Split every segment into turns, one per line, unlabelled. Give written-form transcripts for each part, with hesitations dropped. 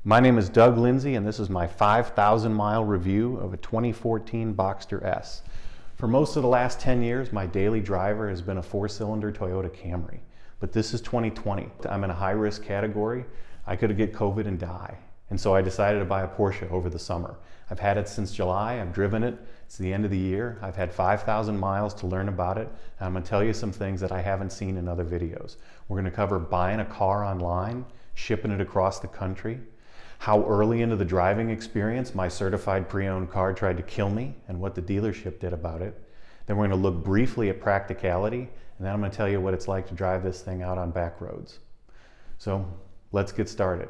My name is Doug Lindsay, and this is my 5,000 mile review of a 2014 Boxster S. For most of the last 10 years, my daily driver has been a 4-cylinder Toyota Camry. But this is 2020. I'm in a high-risk category. I could get COVID and die. And so I decided to buy a Porsche over the summer. I've had it since July. I've driven it. It's the end of the year. I've had 5,000 miles to learn about it. And I'm going to tell you some things that I haven't seen in other videos. We're going to cover buying a car online, shipping it across the country, how early into the driving experience my certified pre-owned car tried to kill me and what the dealership did about it. Then we're going to look briefly at practicality, and then I'm going to tell you what it's like to drive this thing out on back roads. So let's get started.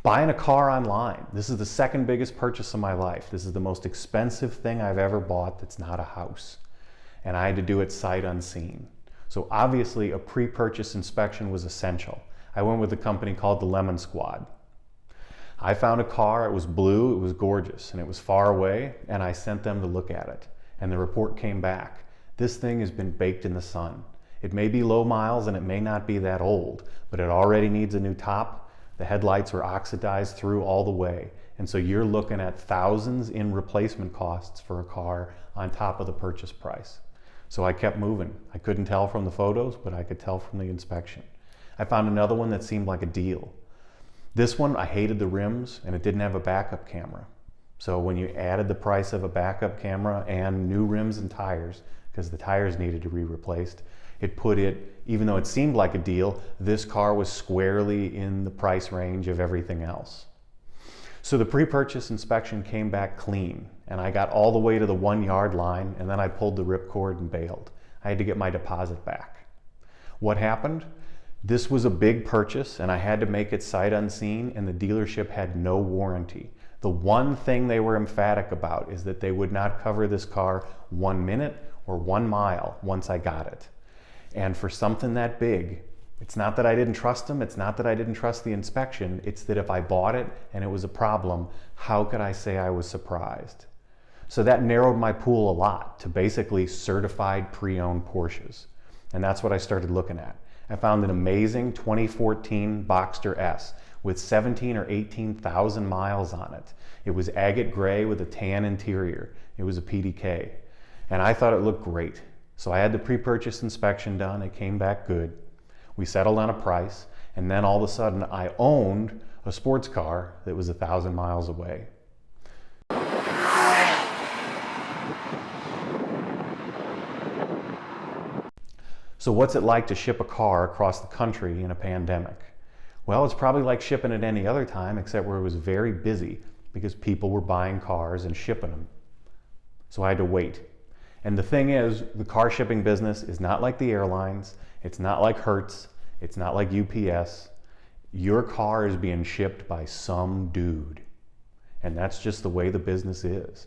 Buying a car online. This is the second biggest purchase of my life. This is the most expensive thing I've ever bought that's not a house. And I had to do it sight unseen. So obviously a pre-purchase inspection was essential. I went with a company called the Lemon Squad. I found a car, it was blue, it was gorgeous, and it was far away, and I sent them to look at it. And the report came back. This thing has been baked in the sun. It may be low miles and it may not be that old, but it already needs a new top. The headlights were oxidized through all the way. And so you're looking at thousands in replacement costs for a car on top of the purchase price. So I kept moving. I couldn't tell from the photos, but I could tell from the inspection. I found another one that seemed like a deal. This one, I hated the rims and it didn't have a backup camera. So when you added the price of a backup camera and new rims and tires, because the tires needed to be replaced, it put it, even though it seemed like a deal, this car was squarely in the price range of everything else. So the pre-purchase inspection came back clean, and I got all the way to the 1-yard line, and then I pulled the ripcord and bailed. I had to get my deposit back. What happened? This was a big purchase, and I had to make it sight unseen, and the dealership had no warranty. The one thing they were emphatic about is that they would not cover this car 1 minute or 1 mile once I got it. And for something that big, it's not that I didn't trust them, it's not that I didn't trust the inspection, it's that if I bought it and it was a problem, how could I say I was surprised? So that narrowed my pool a lot to basically certified pre-owned Porsches. And that's what I started looking at. I found an amazing 2014 Boxster S with 17 or 18,000 miles on it. It was agate gray with a tan interior. It was a PDK. And I thought it looked great. So I had the pre-purchase inspection done, it came back good. We settled on a price, and then all of a sudden I owned a sports car that was 1,000 miles away. So what's it like to ship a car across the country in a pandemic? Well, it's probably like shipping it any other time, except where it was very busy because people were buying cars and shipping them. So I had to wait. And the thing is, the car shipping business is not like the airlines, it's not like Hertz, it's not like UPS. Your car is being shipped by some dude. And that's just the way the business is.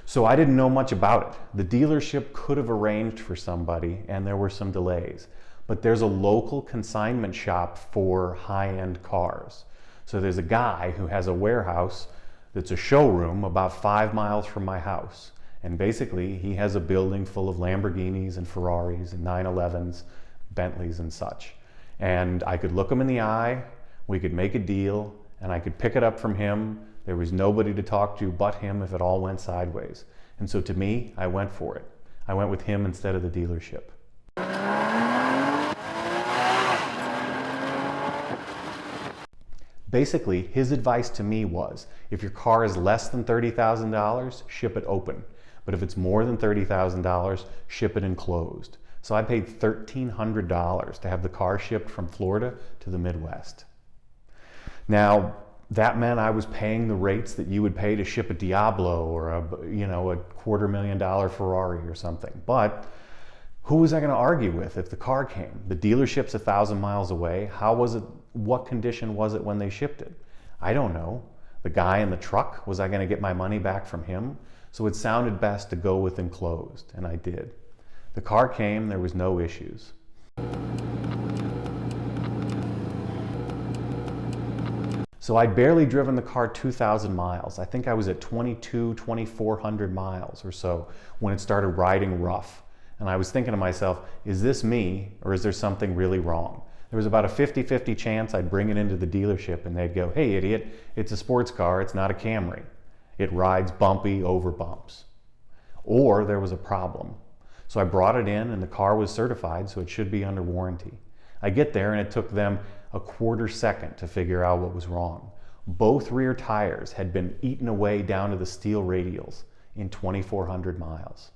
So I didn't know much about it. The dealership could have arranged for somebody and there were some delays. But there's a local consignment shop for high-end cars. So there's a guy who has a warehouse that's a showroom about 5 miles from my house. And basically, he has a building full of Lamborghinis and Ferraris and 911s, Bentleys and such. And I could look him in the eye, we could make a deal, and I could pick it up from him. There was nobody to talk to but him if it all went sideways. And so to me, I went for it. I went with him instead of the dealership. Basically, his advice to me was, if your car is less than $30,000, ship it open. But if it's more than $30,000, ship it enclosed. So I paid $1,300 to have the car shipped from Florida to the Midwest. Now, that meant I was paying the rates that you would pay to ship a Diablo or a $250,000 Ferrari or something. But who was I going to argue with if the car came? The dealership's 1,000 miles away. How was it? What condition was it when they shipped it? I don't know. The guy in the truck, was I going to get my money back from him? So it sounded best to go with enclosed, and I did. The car came, there was no issues. So I'd barely driven the car 2,000 miles. I think I was at 2,400 miles or so when it started riding rough. And I was thinking to myself, is this me or is there something really wrong? There was about a 50-50 chance I'd bring it into the dealership and they'd go, hey idiot, it's a sports car, it's not a Camry. It rides bumpy over bumps. Or there was a problem. So I brought it in and the car was certified, so it should be under warranty. I get there and it took them a quarter second to figure out what was wrong. Both rear tires had been eaten away down to the steel radials in 2,400 miles.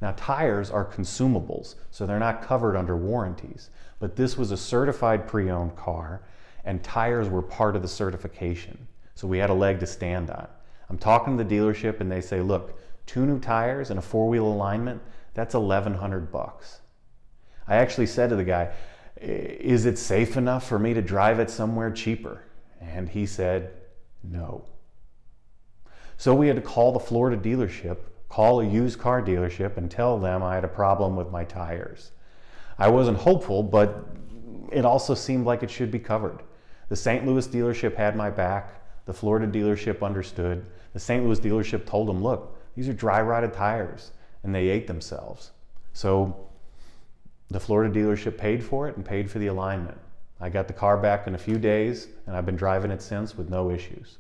Now tires are consumables, so they're not covered under warranties, but this was a certified pre-owned car and tires were part of the certification. So we had a leg to stand on. I'm talking to the dealership and they say, look, 2 new tires and a 4-wheel alignment, that's $1,100. I actually said to the guy, is it safe enough for me to drive it somewhere cheaper? And he said, no. So we had to call the Florida dealership, call a used car dealership and tell them I had a problem with my tires. I wasn't hopeful, but it also seemed like it should be covered. The St. Louis dealership had my back. The Florida dealership understood. The St. Louis dealership told them, look, these are dry rotted tires, and they ate themselves. So the Florida dealership paid for it and paid for the alignment. I got the car back in a few days, and I've been driving it since with no issues.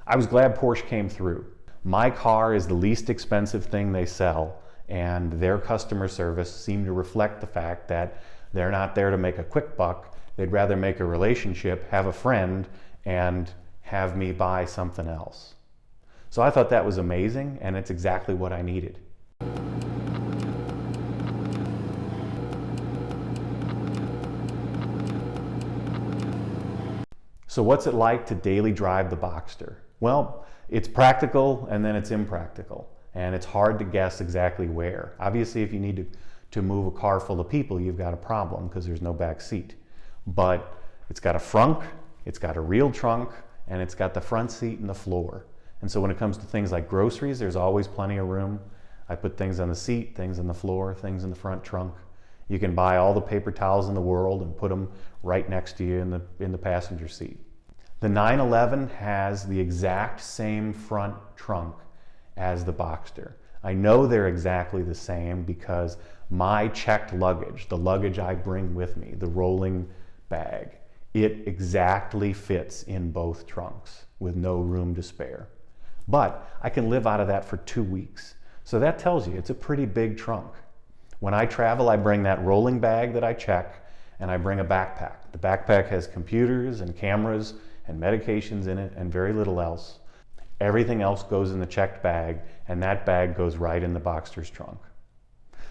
I was glad Porsche came through. My car is the least expensive thing they sell, and their customer service seemed to reflect the fact that they're not there to make a quick buck. They'd rather make a relationship, have a friend, and have me buy something else. So I thought that was amazing, and it's exactly what I needed. So what's it like to daily drive the Boxster? Well, it's practical and then it's impractical, and it's hard to guess exactly where. Obviously, if you need to move a car full of people, you've got a problem because there's no back seat. But it's got a frunk, it's got a real trunk, and it's got the front seat and the floor. And so when it comes to things like groceries, there's always plenty of room. I put things on the seat, things on the floor, things in the front trunk. You can buy all the paper towels in the world and put them right next to you in the passenger seat. The 911 has the exact same front trunk as the Boxster. I know they're exactly the same because my checked luggage, the luggage I bring with me, the rolling bag, it exactly fits in both trunks with no room to spare. But I can live out of that for 2 weeks. So that tells you it's a pretty big trunk. When I travel, I bring that rolling bag that I check, and I bring a backpack. The backpack has computers and cameras and medications in it and very little else. Everything else goes in the checked bag, and that bag goes right in the Boxster's trunk.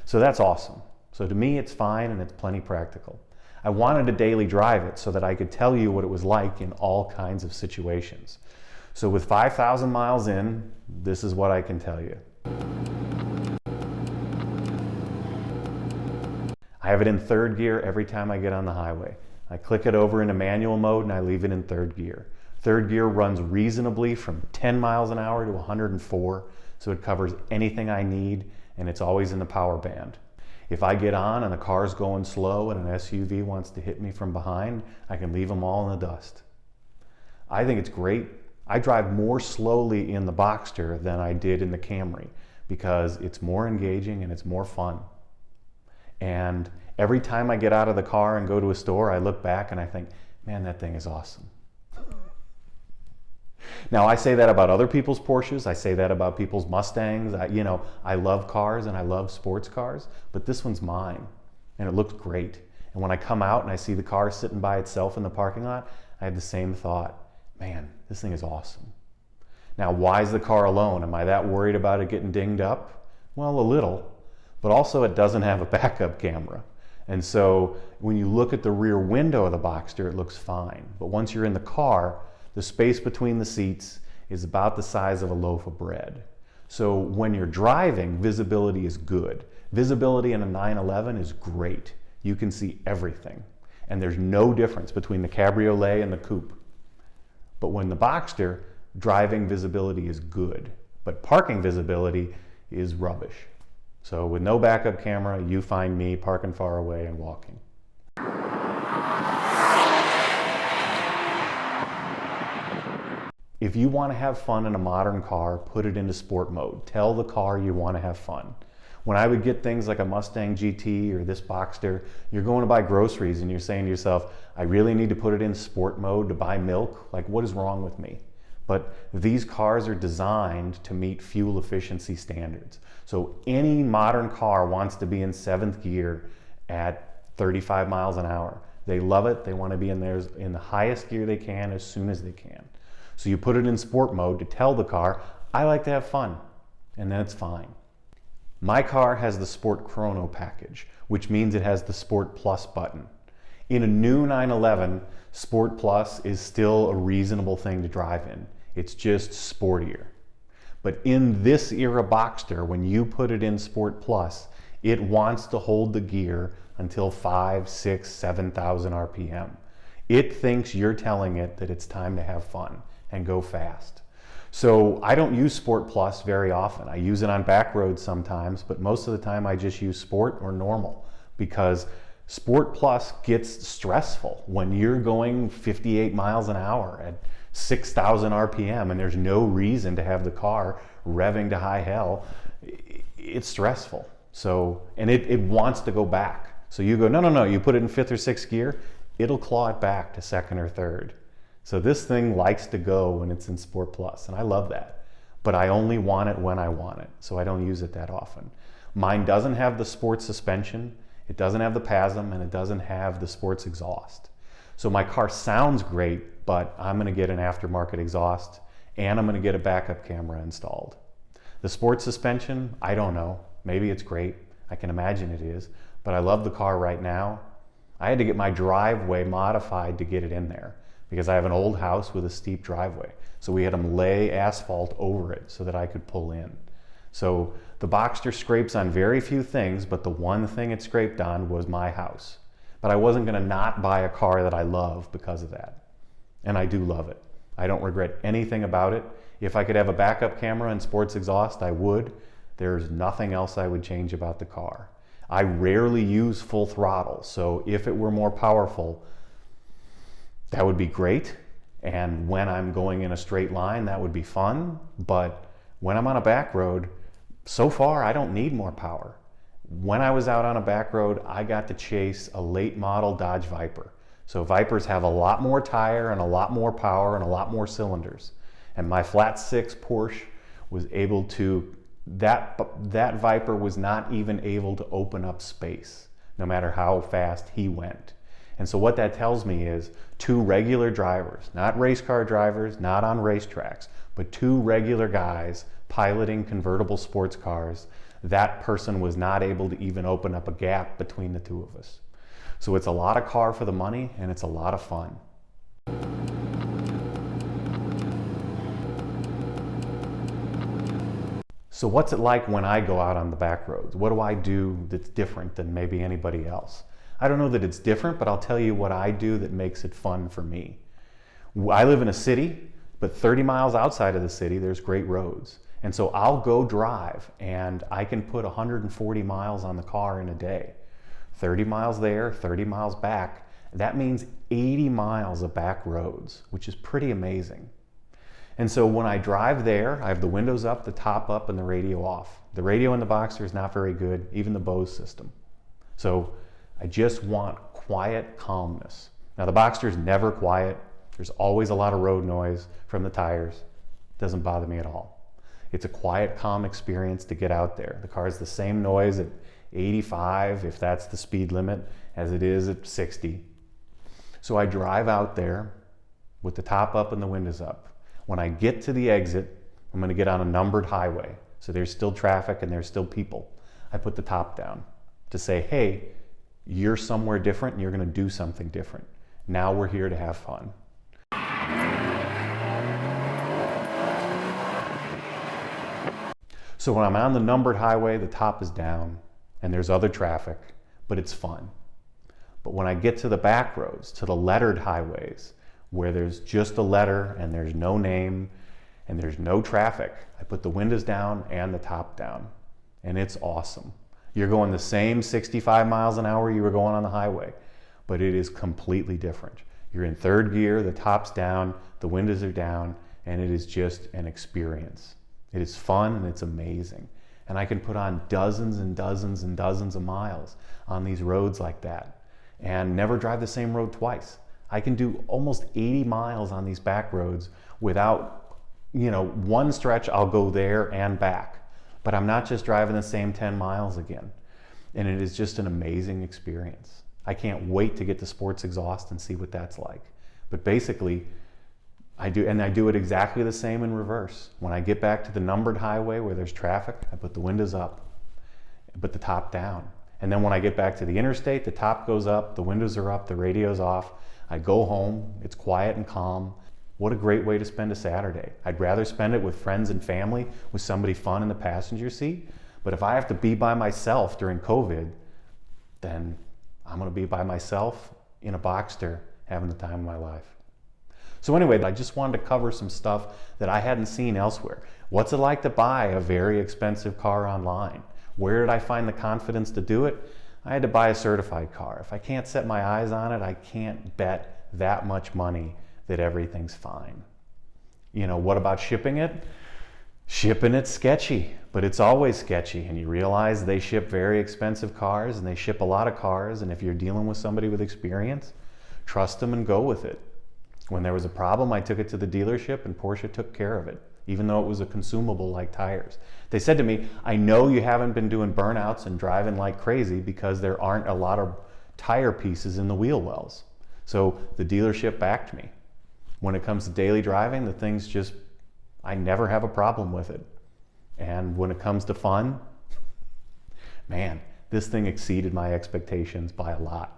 So that's awesome. So to me, it's fine and it's plenty practical. I wanted to daily drive it so that I could tell you what it was like in all kinds of situations. So with 5,000 miles in, this is what I can tell you. I have it in third gear every time I get on the highway. I click it over into manual mode and I leave it in third gear. Third gear runs reasonably from 10 miles an hour to 104, so it covers anything I need, and it's always in the power band. If I get on and the car's going slow and an SUV wants to hit me from behind, I can leave them all in the dust. I think it's great. I drive more slowly in the Boxster than I did in the Camry because it's more engaging and it's more fun. And every time I get out of the car and go to a store, I look back and I think, man, that thing is awesome. Now, I say that about other people's Porsches. I say that about people's Mustangs. I love cars and I love sports cars, but this one's mine and it looks great. And when I come out and I see the car sitting by itself in the parking lot, I have the same thought, man, this thing is awesome. Now, why is the car alone? Am I that worried about it getting dinged up? Well, a little, but also it doesn't have a backup camera. And so when you look at the rear window of the Boxster, it looks fine. But once you're in the car, the space between the seats is about the size of a loaf of bread. So when you're driving, visibility is good. Visibility in a 911 is great. You can see everything. And there's no difference between the Cabriolet and the Coupe. But when the Boxster, driving visibility is good, but parking visibility is rubbish. So with no backup camera, you find me parking far away and walking. If you want to have fun in a modern car, put it into sport mode. Tell the car you want to have fun. When I would get things like a Mustang GT or this Boxster, you're going to buy groceries and you're saying to yourself, I really need to put it in sport mode to buy milk? Like, what is wrong with me? But these cars are designed to meet fuel efficiency standards. So any modern car wants to be in 7th gear at 35 miles an hour. They love it. They want to be in theirs in the highest gear they can as soon as they can. So you put it in sport mode to tell the car, I like to have fun, and then it's fine. My car has the Sport Chrono package, which means it has the Sport Plus button. In a new 911, Sport Plus is still a reasonable thing to drive in. It's just sportier. But in this era Boxster, when you put it in Sport Plus, it wants to hold the gear until 5, 6, 7,000 RPM. It thinks you're telling it that it's time to have fun and go fast. So I don't use Sport Plus very often. I use it on back roads sometimes, but most of the time I just use Sport or normal, because Sport Plus gets stressful when you're going 58 miles an hour at 6,000 RPM and there's no reason to have the car revving to high hell. It's stressful. So, and it wants to go back. So you go, no, you put it in 5th or 6th gear, it'll claw it back to 2nd or 3rd. So this thing likes to go when it's in Sport Plus, and I love that. But I only want it when I want it, so I don't use it that often. Mine doesn't have the sports suspension, it doesn't have the PASM, and it doesn't have the sports exhaust. So my car sounds great, but I'm gonna get an aftermarket exhaust, and I'm gonna get a backup camera installed. The sports suspension, I don't know. Maybe it's great. I can imagine it is, but I love the car right now. I had to get my driveway modified to get it in there, because I have an old house with a steep driveway. So we had them lay asphalt over it so that I could pull in. So the Boxster scrapes on very few things, but the one thing it scraped on was my house. But I wasn't gonna not buy a car that I love because of that. And I do love it. I don't regret anything about it. If I could have a backup camera and sports exhaust, I would. There's nothing else I would change about the car. I rarely use full throttle, so if it were more powerful, that would be great, and when I'm going in a straight line, that would be fun, but when I'm on a back road, so far I don't need more power. When I was out on a back road, I got to chase a late model Dodge Viper. So Vipers have a lot more tire and a lot more power and a lot more cylinders. And my flat 6 Porsche was able to, that Viper was not even able to open up space, no matter how fast he went. And so what that tells me is 2 regular drivers, not race car drivers, not on racetracks, but 2 regular guys piloting convertible sports cars, that person was not able to even open up a gap between the 2 of us. So it's a lot of car for the money, and it's a lot of fun. So what's it like when I go out on the back roads? What do I do that's different than maybe anybody else? I don't know that it's different, but I'll tell you what I do that makes it fun for me. I live in a city, but 30 miles outside of the city, there's great roads. And so I'll go drive and I can put 140 miles on the car in a day. 30 miles there, 30 miles back. That means 80 miles of back roads, which is pretty amazing. And so when I drive there, I have the windows up, the top up, and the radio off. The radio in the Boxster is not very good, even the Bose system. So I just want quiet calmness. Now the Boxster is never quiet. There's always a lot of road noise from the tires. It doesn't bother me at all. It's a quiet, calm experience to get out there. The car has the same noise at 85, if that's the speed limit, as it is at 60. So I drive out there with the top up and the windows up. When I get to the exit, I'm going to get on a numbered highway. So there's still traffic and there's still people. I put the top down to say, hey, you're somewhere different and you're going to do something different. Now we're here to have fun. So when I'm on the numbered highway, the top is down and there's other traffic, but it's fun. But when I get to the back roads, to the lettered highways, where there's just a letter and there's no name and there's no traffic, I put the windows down and the top down, and it's awesome. You're going the same 65 miles an hour you were going on the highway, but it is completely different. You're in 3rd gear, the top's down, the windows are down, and it is just an experience. It is fun and it's amazing. And I can put on dozens and dozens and dozens of miles on these roads like that and never drive the same road twice. I can do almost 80 miles on these back roads without, one stretch I'll go there and back. But I'm not just driving the same 10 miles again. And it is just an amazing experience. I can't wait to get to sports exhaust and see what that's like. But basically, I do it exactly the same in reverse. When I get back to the numbered highway where there's traffic, I put the windows up, I put the top down. And then when I get back to the interstate, the top goes up, the windows are up, the radio's off. I go home, it's quiet and calm. What a great way to spend a Saturday. I'd rather spend it with friends and family, with somebody fun in the passenger seat. But if I have to be by myself during COVID, then I'm gonna be by myself in a Boxster having the time of my life. So anyway, I just wanted to cover some stuff that I hadn't seen elsewhere. What's it like to buy a very expensive car online? Where did I find the confidence to do it? I had to buy a certified car. If I can't set my eyes on it, I can't bet that much money that everything's fine. What about shipping it? Shipping it's sketchy, but it's always sketchy. And you realize they ship very expensive cars and they ship a lot of cars. And if you're dealing with somebody with experience, trust them and go with it. When there was a problem, I took it to the dealership and Porsche took care of it, even though it was a consumable like tires. They said to me, I know you haven't been doing burnouts and driving like crazy because there aren't a lot of tire pieces in the wheel wells. So the dealership backed me. When it comes to daily driving, the thing's just, I never have a problem with it. And when it comes to fun, man, this thing exceeded my expectations by a lot.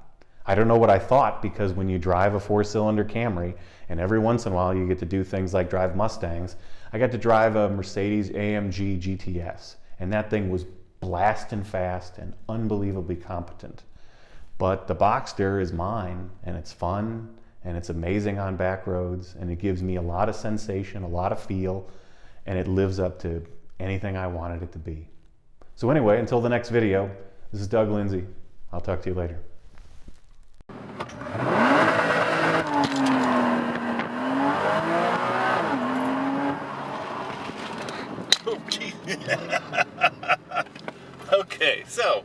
I don't know what I thought, because when you drive a 4-cylinder Camry and every once in a while you get to do things like drive Mustangs, I got to drive a Mercedes AMG GTS, and that thing was blasting fast and unbelievably competent. But the Boxster is mine, and it's fun and it's amazing on back roads, and it gives me a lot of sensation, a lot of feel, and it lives up to anything I wanted it to be. So anyway, until the next video, this is Doug Lindsay. I'll talk to you later.
Okay, so